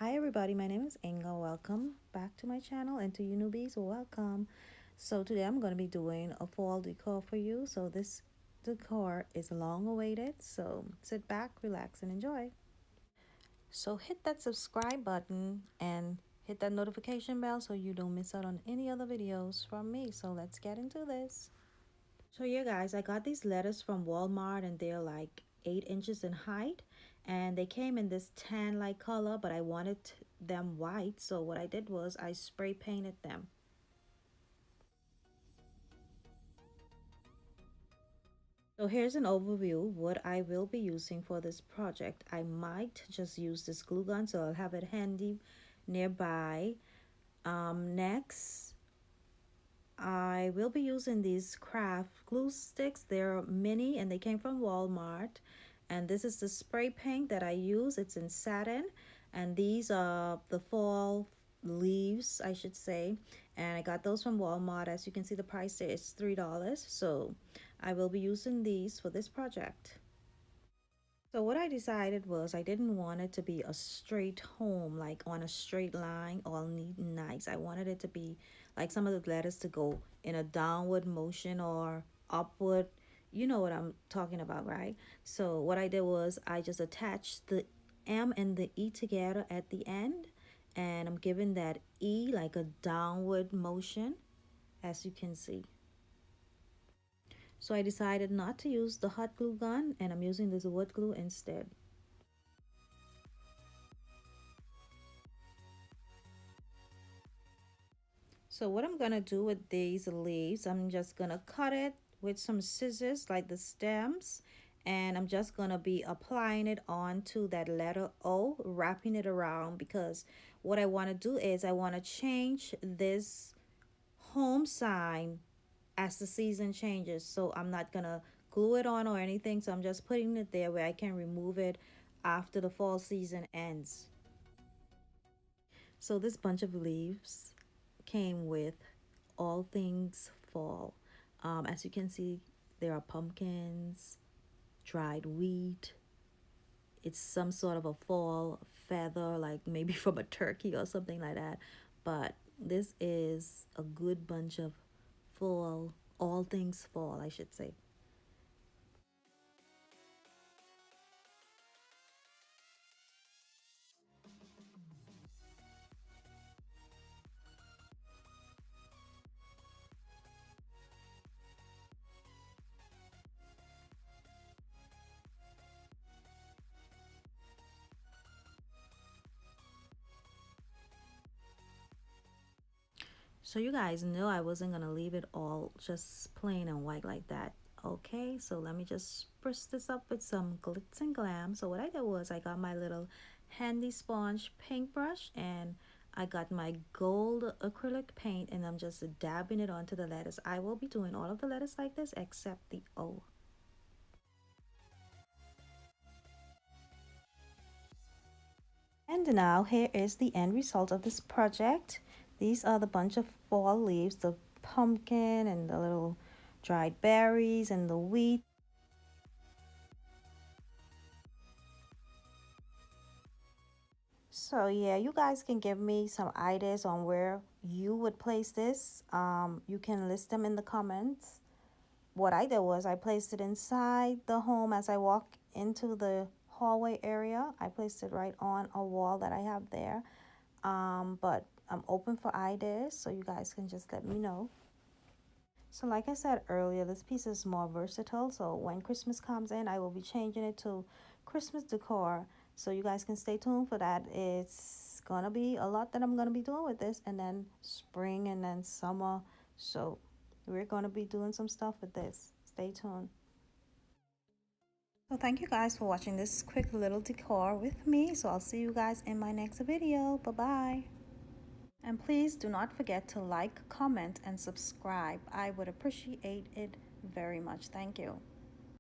Hi everybody, my name is Inga. Welcome back to my channel, and to you newbies, welcome. So today I'm going to be doing a fall decor for you. So this decor is long awaited, so sit back, relax, and enjoy. So hit that subscribe button and hit that notification bell so you don't miss out on any other videos from me. So let's get into this. So yeah guys, I got these letters from Walmart and they're like 8 inches in height, and they came in this tan like color, but I wanted them white, so what I did was I spray painted them. So here's an overview what I will be using for this project. I might just use this glue gun, so I'll have it handy nearby. Next, I will be using these craft glue sticks. They're mini and they came from Walmart. And this is the spray paint that I use. It's in satin. And these are the fall leaves, I should say. And I got those from Walmart. As you can see, the price there is $3. So I will be using these for this project. So what I decided was I didn't want it to be a straight home, like on a straight line, all neat and nice. I wanted it to be like some of the letters to go in a downward motion or upward. You know what I'm talking about, right? So what I did was I just attached the M and the E together at the end, and I'm giving that E like a downward motion, as you can see. So I decided not to use the hot glue gun, and I'm using this wood glue instead. So what I'm gonna do with these leaves, I'm just gonna cut it with some scissors like the stems, and I'm just gonna be applying it onto that letter O, wrapping it around, because what I want to do is I want to change this home sign as the season changes. So I'm not gonna glue it on or anything, so I'm just putting it there where I can remove it after the fall season ends. So this bunch of leaves came with all things fall. As you can see, there are pumpkins, dried wheat. It's some sort of a fall feather, like maybe from a turkey or something like that. But this is a good bunch of fall, all things fall, I should say. So you guys know I wasn't gonna leave it all just plain and white like that. Okay, so let me just spruce this up with some glitz and glam. So what I did was I got my little handy sponge paintbrush, and I got my gold acrylic paint, and I'm just dabbing it onto the letters. I will be doing all of the letters like this except the O. And now here is the end result of this project. These are the bunch of fall leaves, the pumpkin and the little dried berries and the wheat. So yeah, you guys can give me some ideas on where you would place this. You can list them in the comments. What I did was I placed it inside the home as I walk into the hallway area. I placed it right on a wall that I have there. But I'm open for ideas, so you guys can just let me know. So like I said earlier, this piece is more versatile. So when Christmas comes in, I will be changing it to Christmas decor. So you guys can stay tuned for that. It's gonna be a lot that I'm gonna be doing with this, and then spring and then summer. So we're gonna be doing some stuff with this. Stay tuned. So thank you guys for watching this quick little decor with me. So I'll see you guys in my next video. Bye-bye. And please do not forget to like, comment, and subscribe. I would appreciate it very much. Thank you.